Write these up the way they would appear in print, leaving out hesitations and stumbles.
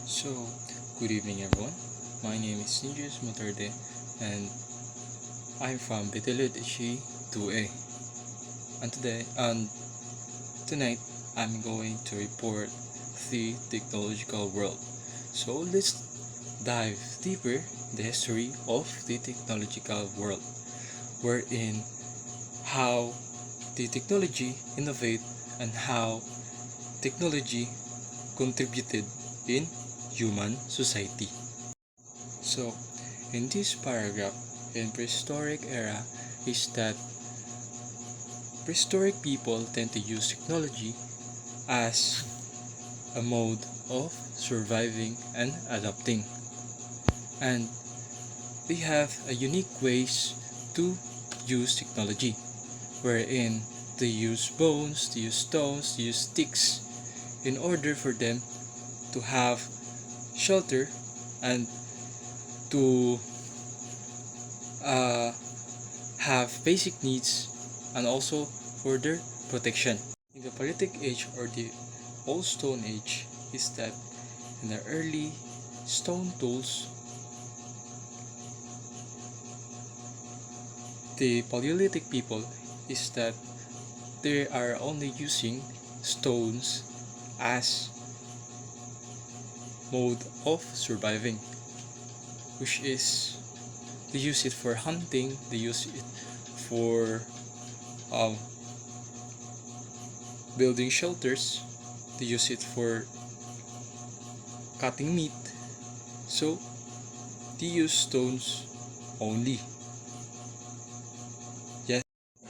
So, good evening everyone. My name is Montere and I'm from Betelgeuse 2A. And tonight I'm going to report the technological world. So let's dive deeper the history of the technological world, wherein how the technology innovate and how technology contributed in human society. So, in this paragraph, in prehistoric era, is that prehistoric people tend to use technology as a mode of surviving and adapting. And they have a unique ways to use technology, wherein they use bones, they use stones, they use sticks in order for them to have shelter and to uh, have basic needs and also for their protection. In the Paleolithic age or the Old Stone Age is that in the early stone tools, the Paleolithic people is that they are only using stones as mode of surviving, which is they use it for hunting, they use it for um, building shelters, they use it for cutting meat. So they use stones only. Yes,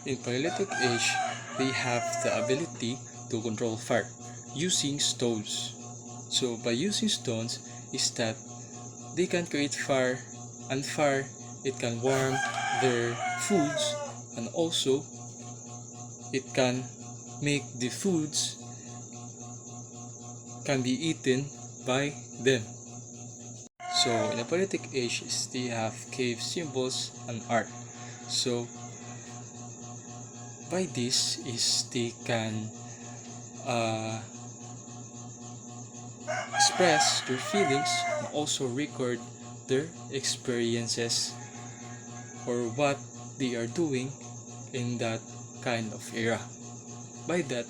in Paleolithic age, they have the ability to control fire using stones. So by using stones is that they can create fire, and fire it can warm their foods, and also it can make the foods can be eaten by them. So in the Paleolithic age they have cave symbols and art. So by this is they can uh, express their feelings and also record their experiences or what they are doing in that kind of era. By that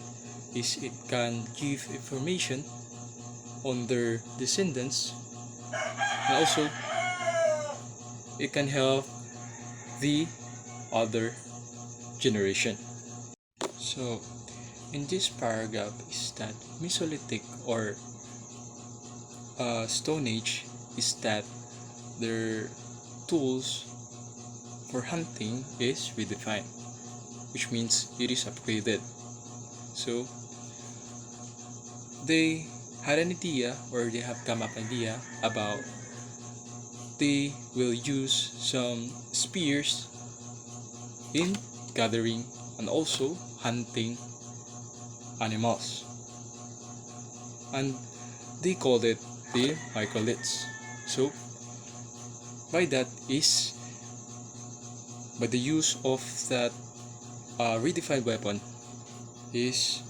is it can give information on their descendants, and also it can help the other generation. So in this paragraph is that Mesolithic or Stone Age is that their tools for hunting is redefined, which means it is upgraded. So they had an idea or they have come up idea about they will use some spears in gathering and also hunting animals, and they called it the microliths. So by that is by the use of that redefined weapon is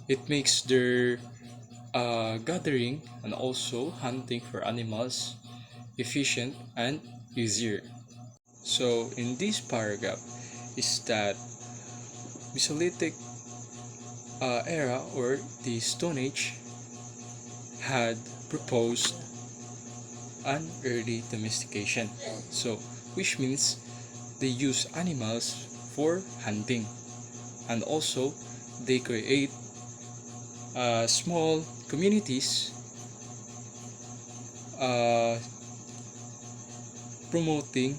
it makes their gathering and also hunting for animals efficient and easier. So in this paragraph is that Mesolithic era or the Stone Age had proposed an early domestication. So which means they use animals for hunting, and also they create small communities promoting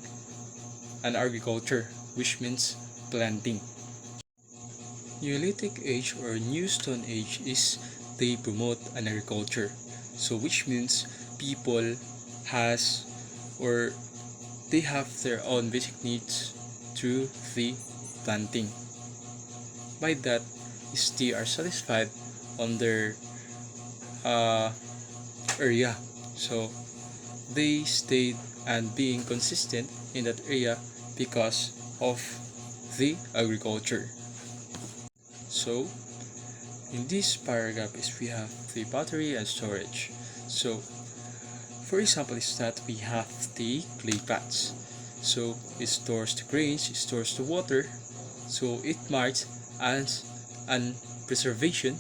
an agriculture, which means planting. Neolithic age or New Stone Age is they promote an agriculture, so which means people has or they have their own basic needs through the planting. By that is they are satisfied on their area, so they stayed and being consistent in that area because of the agriculture. So in this paragraph is we have the battery and storage. So for example is that we have the clay pots. So it stores the grains, it stores the water, so it marks as an preservation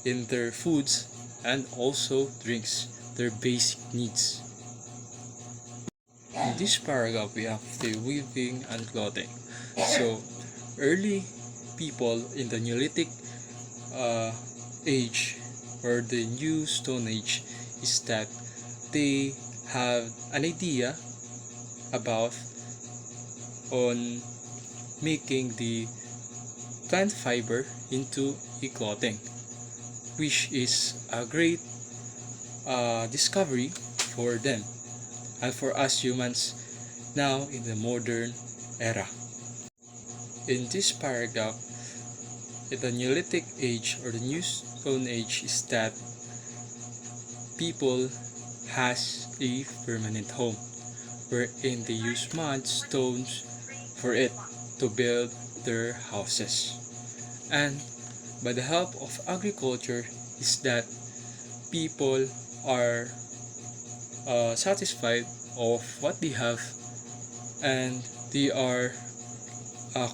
in their foods and also drinks, their basic needs. In this paragraph we have the weaving and clothing. So early people in the Neolithic age or the new Stone Age is that they have an idea about on making the plant fiber into a clothing, which is a great discovery for them and for us humans now in the modern era. In this paragraph, in the Neolithic age or the New Stone Age is that people has a permanent home wherein they use mud, stones for it to build their houses. And by the help of agriculture is that people are satisfied of what they have and they are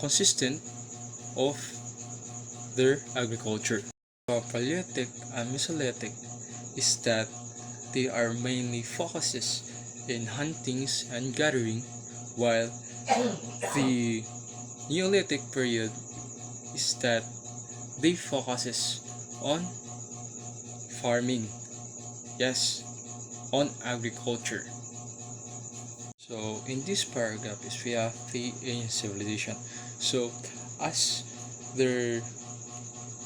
consistent of their agriculture. Paleolithic and Mesolithic is that they are mainly focuses in huntings and gathering, while the Neolithic period is that they focuses on farming, yes, on agriculture. So in this paragraph is we have the ancient civilization. So as their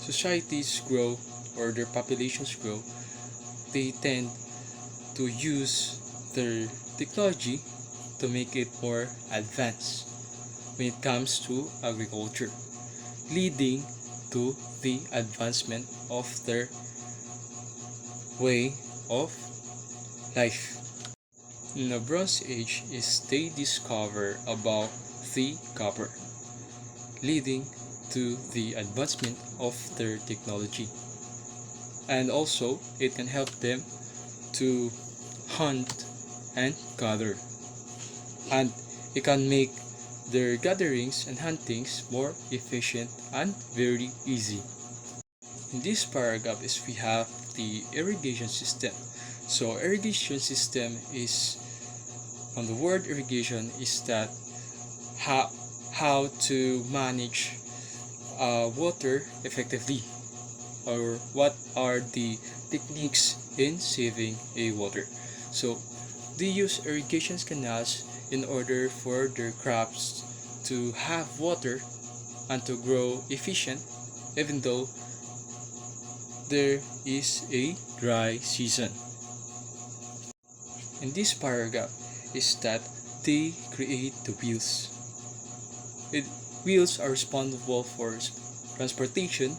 societies grow or their populations grow, they tend to use their technology to make it more advanced when it comes to agriculture, leading to the advancement of their way of life. In the Bronze Age is they discover about the copper, leading to the advancement of their technology. And also it can help them to hunt and gather, and it can make their gatherings and huntings more efficient and very easy. In this paragraph is we have the irrigation system. So irrigation system is, on the word irrigation, is that how to manage water effectively, or what are the techniques in saving a water. So they use irrigation canals in order for their crops to have water and to grow efficient even though there is a dry season. In this paragraph is that they create the wheels. Wheels are responsible for transportation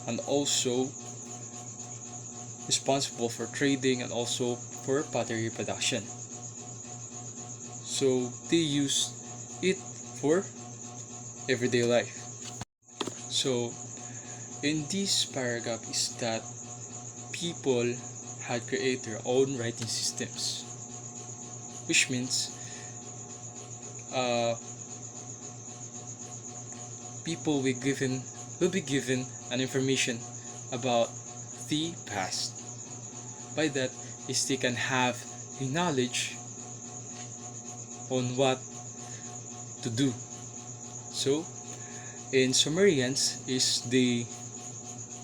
and also responsible for trading and also for pottery production. So they use it for everyday life. So in this paragraph is that people had created their own writing systems, which means people will be given an information about the past. By that is they can have the knowledge on what to do. So in Sumerians is they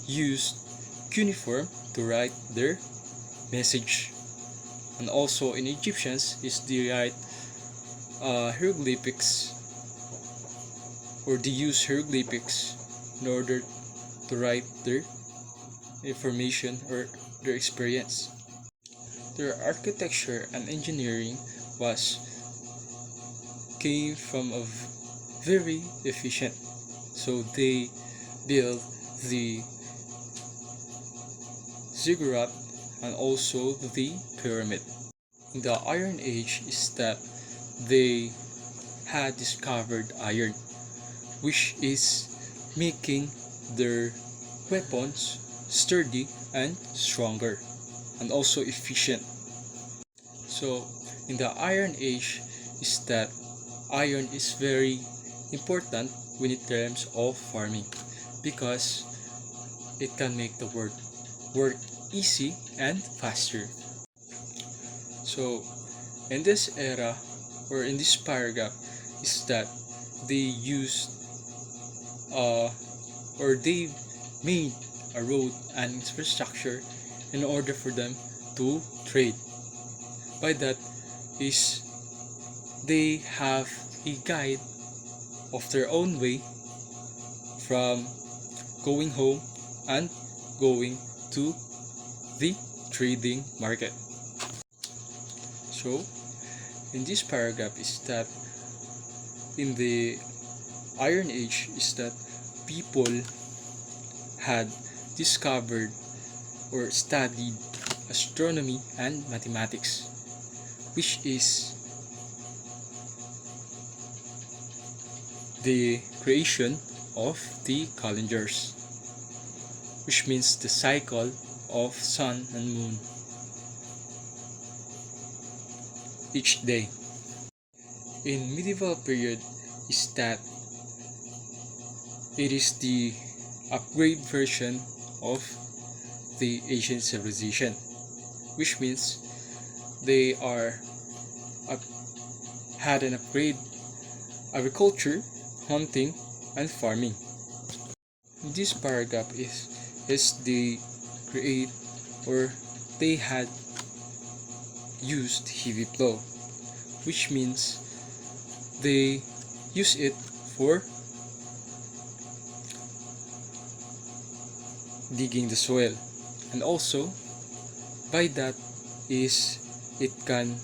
used cuneiform to write their message, and also in Egyptians is they write hieroglyphics, or they use hieroglyphics in order to write their information or their experience. Their architecture and engineering came from a very efficient. So they built the ziggurat and also the pyramid. In the Iron Age is that they had discovered iron, which is making their weapons sturdy and stronger, and also efficient. So in the Iron Age is that iron is very important when in terms of farming, because it can make the work easy and faster. So in this era, or in this paragraph, is that they used uh, or they made a road and infrastructure in order for them to trade. By that is they have a guide of their own way from going home and going to the trading market. So in this paragraph is that in the Iron Age is that people had discovered or studied astronomy and mathematics, which is the creation of the calendars, which means the cycle of sun and moon each day. In medieval period is that it is the upgrade version of the ancient civilization, which means they are had an upgrade agriculture, hunting, and farming. This paragraph is they create or they had used heavy plow, which means they use it for digging the soil, and also by that is it can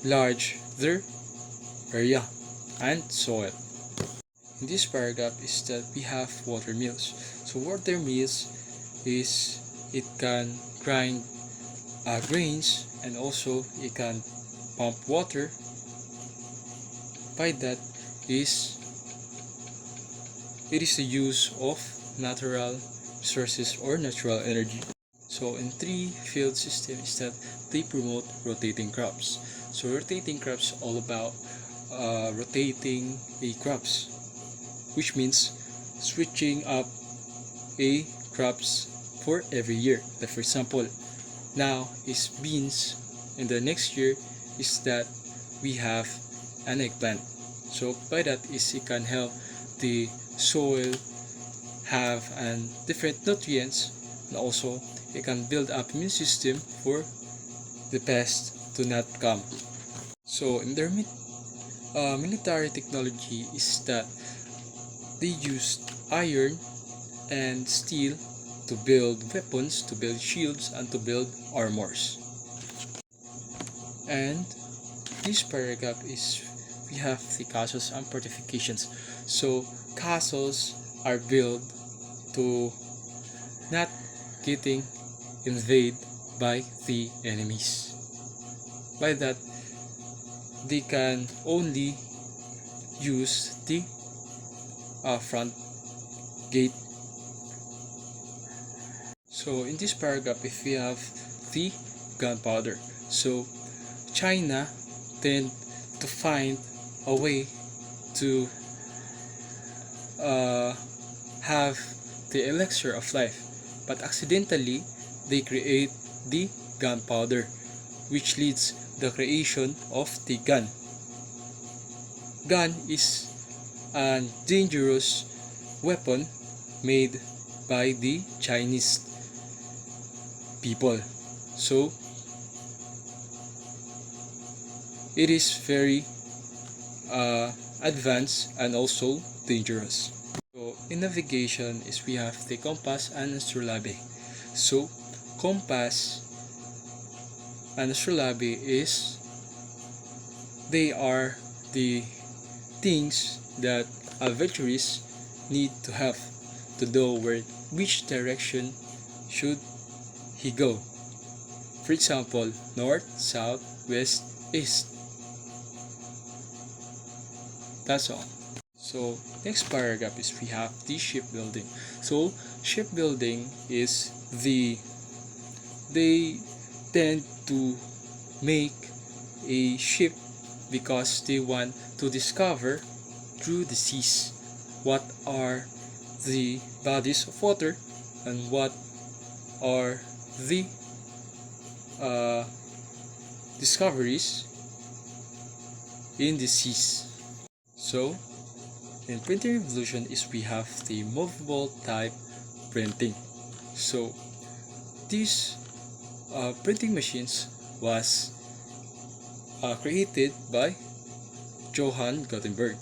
enlarge their area and soil. In this paragraph is that we have water mills. So water mills is it can grind grains, and also it can pump water. By that is it is the use of natural resources or natural energy. So in three field system is that they promote rotating crops. So rotating crops all about rotating a crops, which means switching up a crops for every year. Like for example, now is beans, and the next year is that we have an eggplant. So by that is it can help the soil have and different nutrients, and also it can build up immune system for the pest to not come. So in their military technology is that they used iron and steel to build weapons, to build shields, and to build armors. And this paragraph is we have the castles and fortifications. So castles are built to not getting invaded by the enemies. By that, they can only use the front gate. So in this paragraph, if we have the gunpowder, so China tend to find a way to have the elixir of life, but accidentally they create the gunpowder, which leads the creation of the gun. Gun is a dangerous weapon made by the Chinese people. So it is very advanced and also dangerous. So in navigation is we have the compass and astrolabe. So compass and astrolabe is they are the things that adventurers need to have to know which direction should he go. For example, north, south, west, east. That's all. So next paragraph is we have the shipbuilding. So shipbuilding is they tend to make a ship because they want to discover through the seas what are the bodies of water and what are the discoveries in the seas. So in printing revolution is we have the movable type printing. So these printing machines was created by Johann Gutenberg,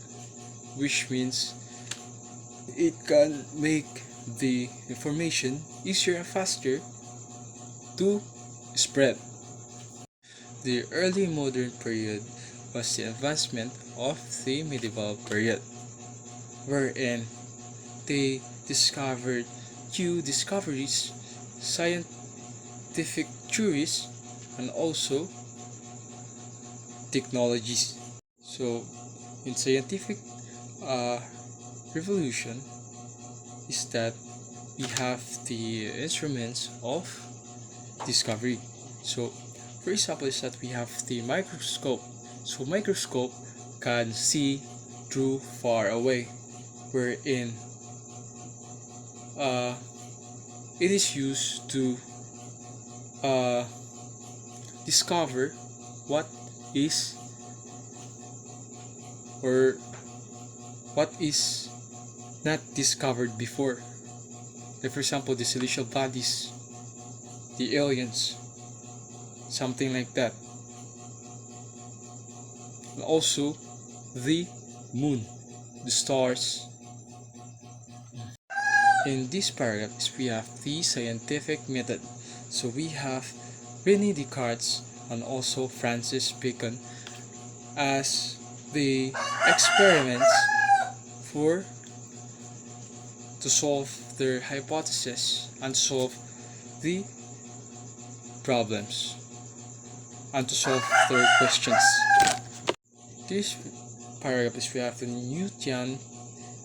which means it can make the information easier and faster to spread. The early modern period was the advancement of the medieval period, wherein they discovered new discoveries, scientific theories, and also technologies. So in scientific revolution is that we have the instruments of discovery. So for example is that we have the microscope. So microscope can see through far away, wherein it is used to discover what is or what is not discovered before. Like for example, the celestial bodies, the aliens, something like that. And also the moon, the stars. In this paragraph we have the scientific method. So we have René Descartes and also Francis Bacon as the experiments to solve their hypothesis and solve the problems and to solve their questions. This paragraph is we have the Newtonian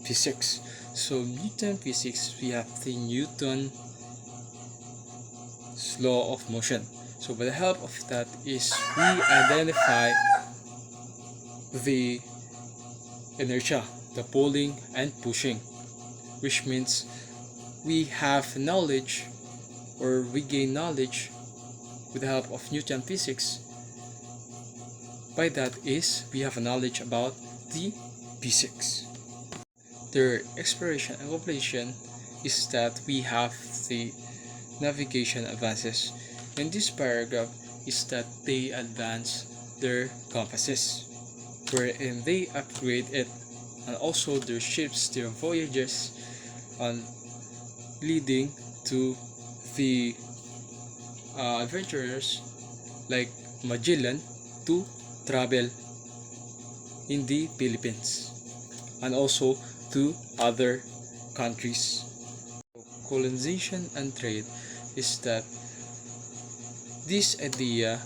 physics. So Newton physics, we have the Newton's law of motion. So by the help of that is we identify the inertia, the pulling and pushing, which means we have knowledge or we gain knowledge with the help of Newton physics. By that is we have a knowledge about the physics. Their exploration and completion is that we have the navigation advances. In this paragraph is that they advance their compasses, wherein they upgrade it, and also their ships, their voyages, and leading to the adventurers like Magellan to travel in the Philippines and also to other countries. Colonization and trade is that this idea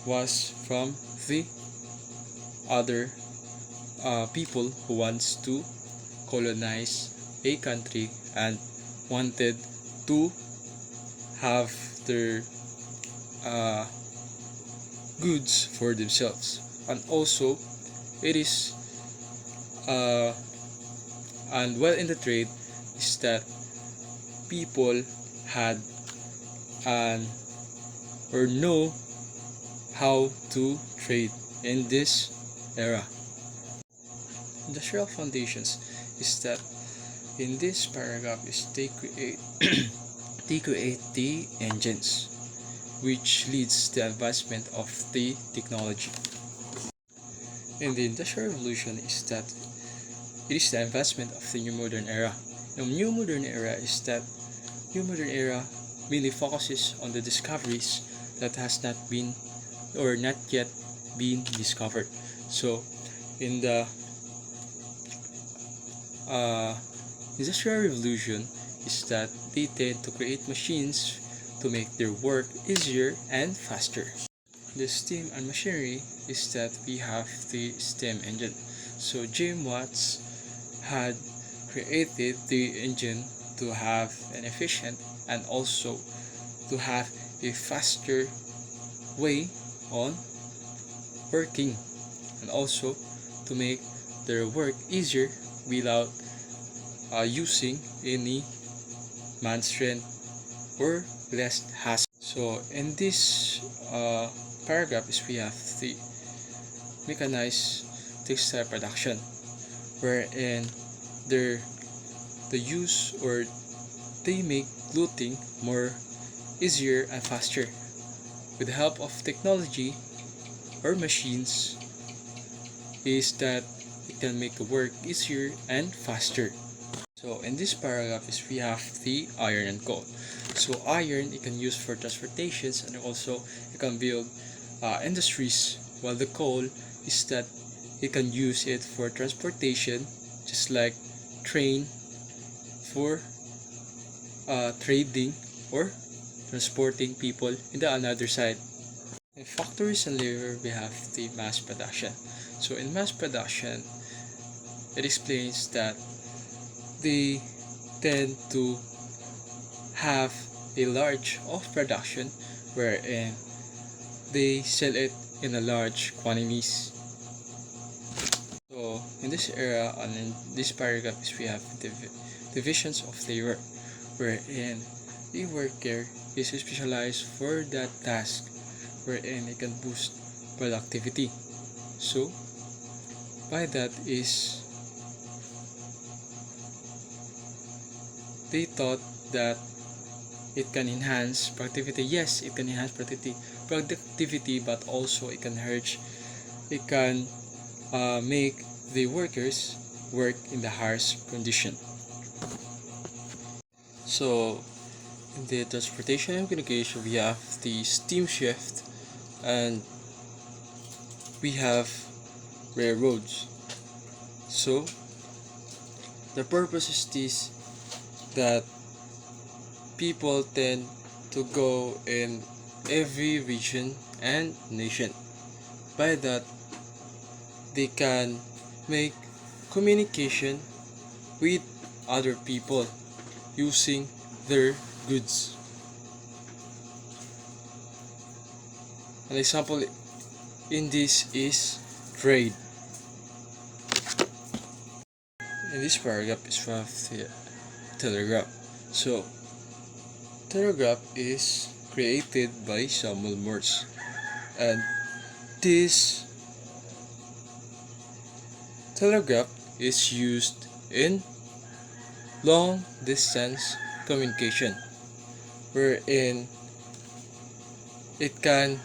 was from the other people who wants to colonize a country and wanted to have their goods for themselves, and also it is and well in the trade is that people had or know how to trade in this era. Industrial foundations is that in this paragraph is they create the engines, which leads the advancement of the technology. In the Industrial Revolution is that it is the advancement of the new modern era. The new modern era is that new modern era mainly focuses on the discoveries that has not been or not yet been discovered. So in the Industrial Revolution is that they tend to create machines to make their work easier and faster. The steam and machinery is that we have the steam engine. So James Watts had created the engine to have an efficient and also to have a faster way on working, and also to make their work easier without using any man's strength or less hassle. So in this paragraph is we have the mechanized textile production, wherein the use or they make clothing more easier and faster with the help of technology or machines, is that it can make the work easier and faster. So in this paragraph is we have the iron and coal. So iron it can use for transportations, and also it can build industries, while the coal is that you can use it for transportation, just like train for trading or transporting people in the another side. In factories and labor, we have the mass production. So in mass production, it explains that they tend to have a large of production wherein they sell it in a large quantities. So in this era and in this paragraph is we have divisions of labor, wherein a worker is specialized for that task wherein it can boost productivity. So by that is they thought that it can enhance productivity. Yes, it can enhance productivity, but also it can hurt. It can make the workers work in the harsh condition. So in the transportation and communication, we have the steam shift and we have railroads. So the purpose is this, that people tend to go in every region and nation. By that, they can make communication with other people using their goods. An example in this is trade. In this paragraph is from the telegraph. So telegraph is created by Samuel Morse, and this telegraph is used in long distance communication, wherein it can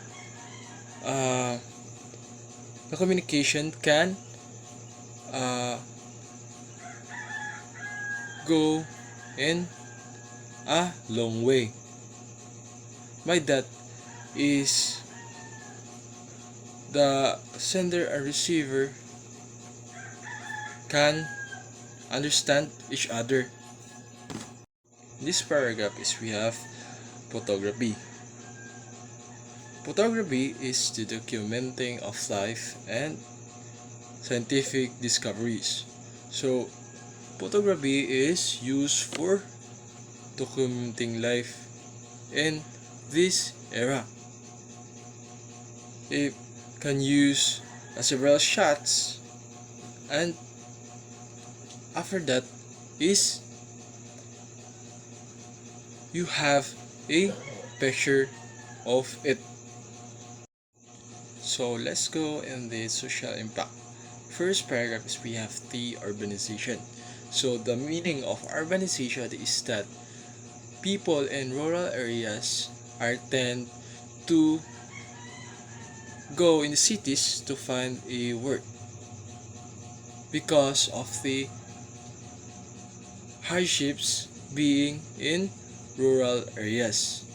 the communication can go in a long way. By that is the sender and receiver can understand each other. This paragraph is we have photography. Photography is the documenting of life and scientific discoveries. So photography is used for documenting life in this era. It can use several shots, and after that is you have a picture of it. So let's go in the social impact. First paragraph is we have the urbanization. So the meaning of urbanization is that people in rural areas are tend to go in the cities to find a work because of the hardships being in rural areas.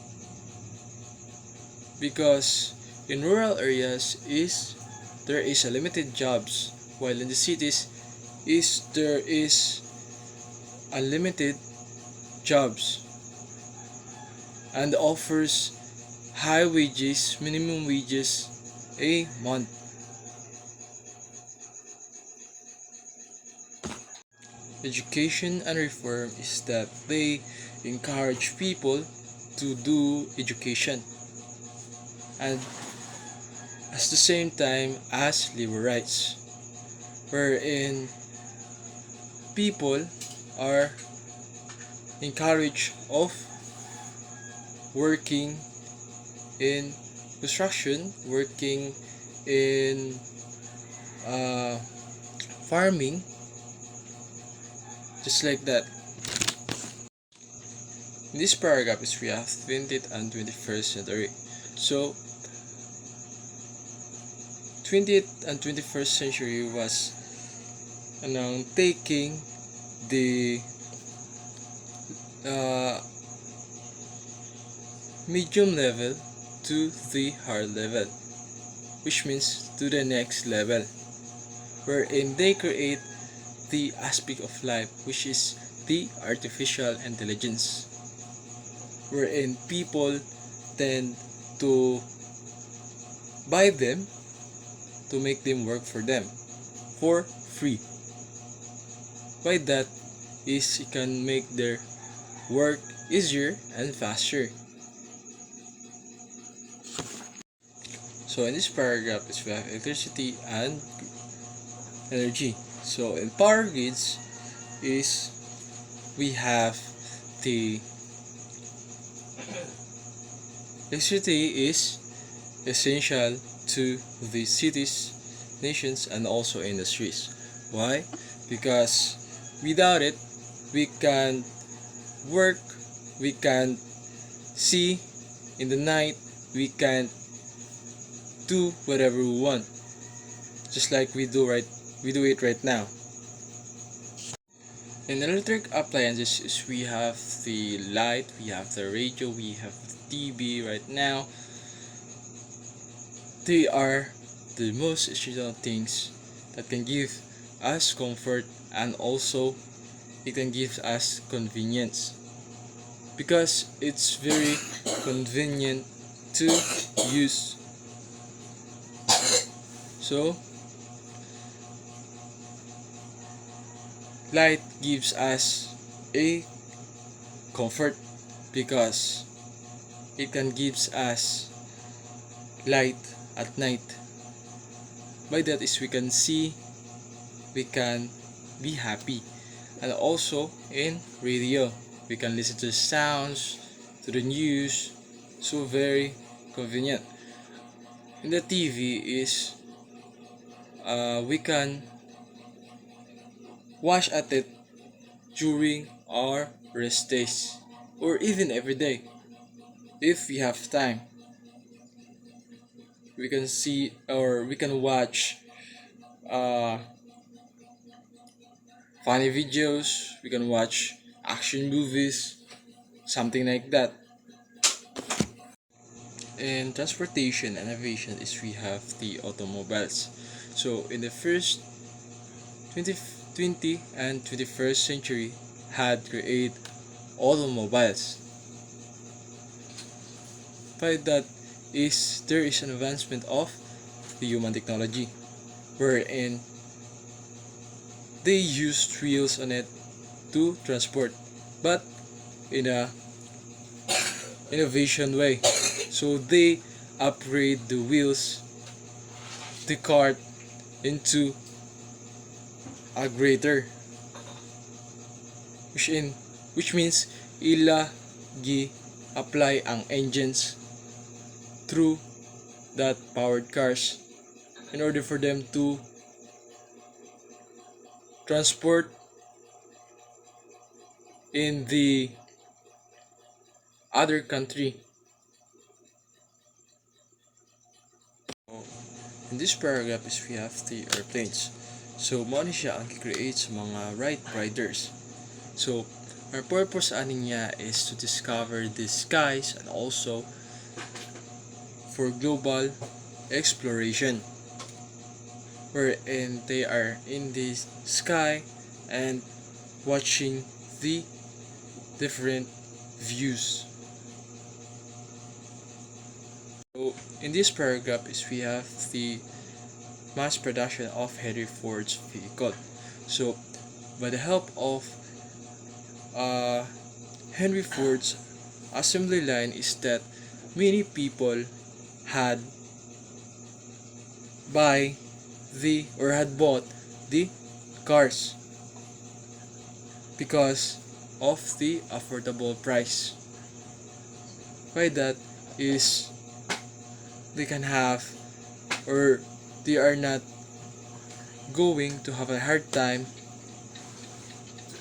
Because in rural areas there is a limited jobs, while in the cities there is unlimited jobs and offers high wages, minimum wages a month. education and reform is that they encourage people to do education and at the same time as labor rights, wherein people are encouraged of working in construction, working in farming, just like that. In this paragraph is we have 20th and 21st century. So 20th and 21st century was taking the medium level to the hard level, which means to the next level, wherein they create the aspect of life which is the artificial intelligence, wherein people tend to buy them to make them work for them for free. By that is it can make their work easier and faster. So in this paragraph is we have electricity and energy. So in power grids is we have the electricity is essential to the cities, nations, and also industries. Why? Because without it, we can work, we can see in the night, we can do whatever we want, just like we do it right now. In electric appliances, we have the light, we have the radio, we have the TV right now. They are the most essential things that can give us comfort and also it can give us convenience, because it's very convenient to use. So light gives us a comfort because it can gives us light at night. By that is we can see, we can be happy. And also in radio, we can listen to the sounds, to the news, so very convenient. In the TV is we can watch at it during our rest days or even every day if we have time. We can see or we can watch funny videos, we can watch action movies, something like that. In transportation and aviation is we have the automobiles. So in the first 20 and 21st century had created automobiles. By that is there is an advancement of the human technology, wherein they used wheels on it to transport, but in a innovation way. So they upgrade the wheels, the cart into a grader, which means ila gi apply ang engines through that powered cars in order for them to transport in the other country. In this paragraph is we have the airplanes. So mo siya ang create sa mga riders. So our purpose aning niya is to discover the skies and also for global exploration, wherein they are in the sky and watching the different views. So in this paragraph is we have the mass production of Henry Ford's vehicle. So by the help of Henry Ford's assembly line is that many people had had bought the cars because of the affordable price. Why that is they can have, or they are not going to have a hard time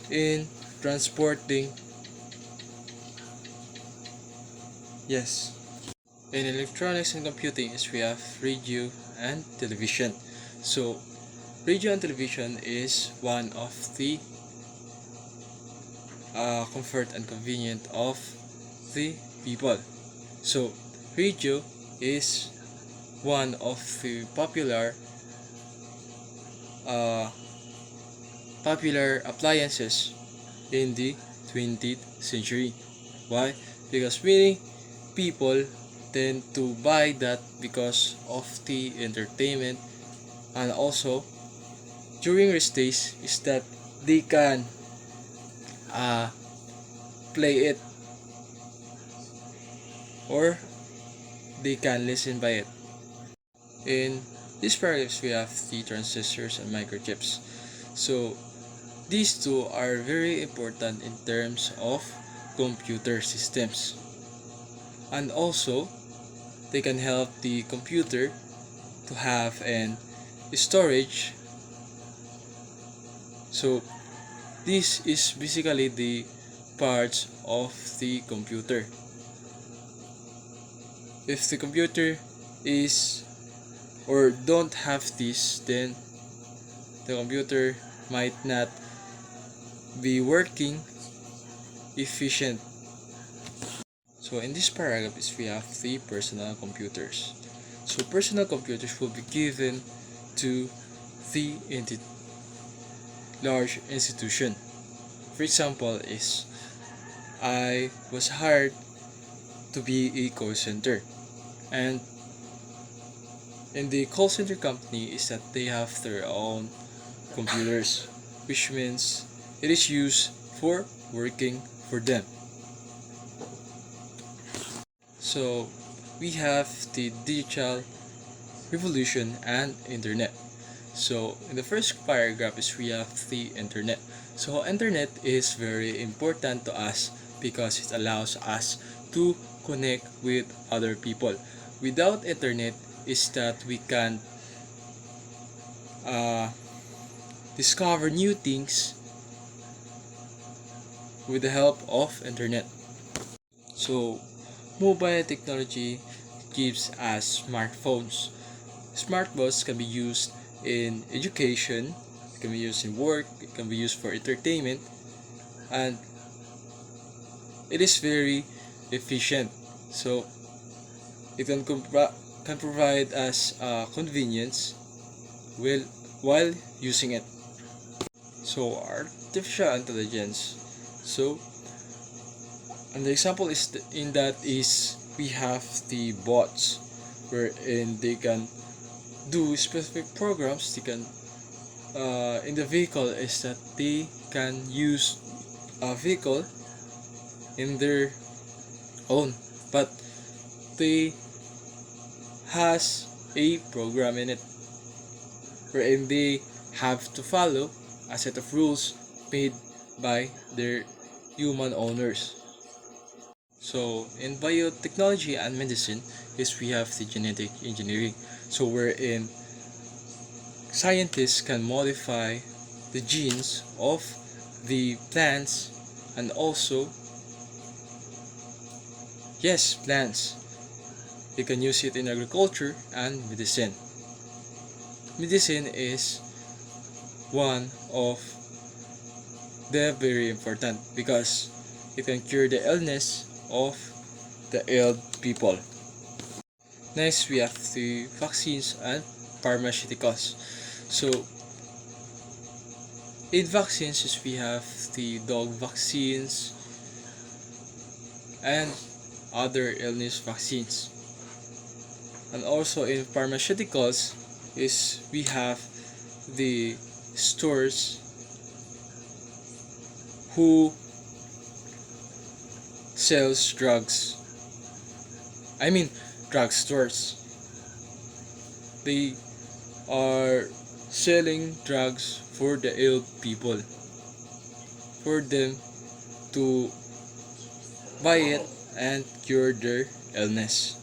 in transporting. Yes. In electronics and computing is we have radio and television. So radio and television is one of the comfort and convenient of the people. So radio is one of the popular appliances in the 20th century. Why? Because many people tend to buy that because of the entertainment, and also during rest days is that they can play it or they can listen by it. In these paragraphs we have the transistors and microchips. So these two are very important in terms of computer systems, and also they can help the computer to have an storage. So this is basically the parts of the computer. If the computer is or don't have this, then the computer might not be working efficient. So in this paragraph is we have the personal computers. So personal computers will be given to the large institution. For example is I was hired to be a call center, and in the call center company is that they have their own computers, which means it is used for working for them. So we have the digital revolution and internet. So in the first paragraph is we have the internet. So internet is very important to us because it allows us to connect with other people. Without internet is that we can discover new things with the help of internet. So mobile technology gives us smartphones. Smartphones can be used in education, it can be used in work, it can be used for entertainment, and it is very efficient. So it can provide us convenience while using it. So artificial intelligence. So an example is in that is we have the bots wherein they can do specific programs. They can in the vehicle is that they can use a vehicle in their own, but they has a program in it wherein they have to follow a set of rules made by their human owners. So in biotechnology and medicine is we have the genetic engineering. So wherein scientists can modify the genes of the plants, and also plants. You can use it in agriculture and medicine. Medicine is one of the very important because it can cure the illness of the ill people. Next we have the vaccines and pharmaceuticals. So in vaccines we have the dog vaccines and other illness vaccines. And also in pharmaceuticals is we have the stores who sells drugs. I mean, drugstores. They are selling drugs for the ill people, for them to buy it and cure their illness.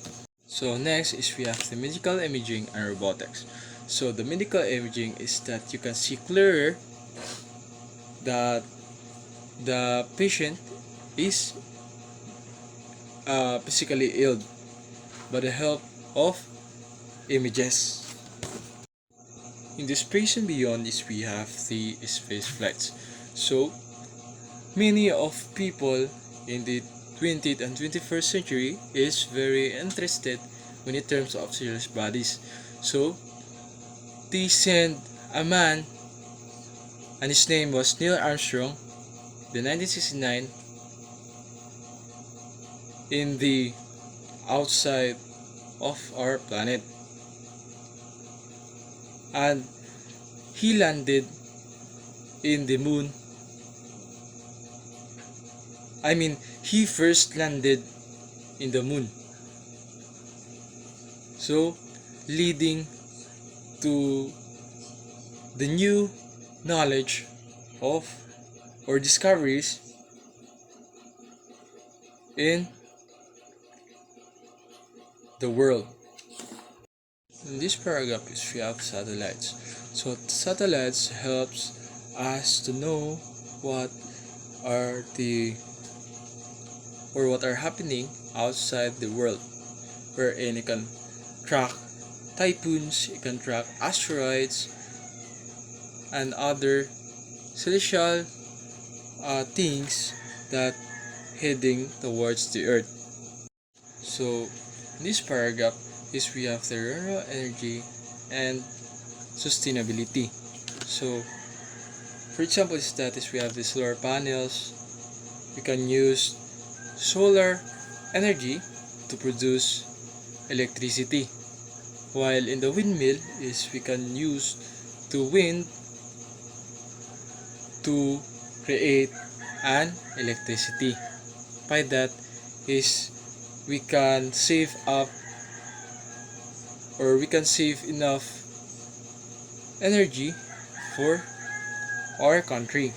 So next is we have the medical imaging and robotics. So the medical imaging is that you can see clearer that the patient is physically ill by the help of images. In the space and beyond is we have the space flights. So many of people in the 20th and 21st century is very interested when in terms of serious bodies. So they sent a man, and his name was Neil Armstrong, in 1969, in the outside of our planet, and he landed in the moon. I mean, he first landed in the moon, so leading to the new knowledge of or discoveries in the world. In this paragraph is we have satellites. So satellites helps us to know what are happening outside the world, wherein you can track typhoons, you can track asteroids and other celestial things that heading towards the earth. So in this paragraph is we have the renewable energy and sustainability. So for example is that is we have the solar panels. We can use solar energy to produce electricity, while in the windmill is we can use the wind to create an electricity. By that is we can save up, or we can save enough energy for our country.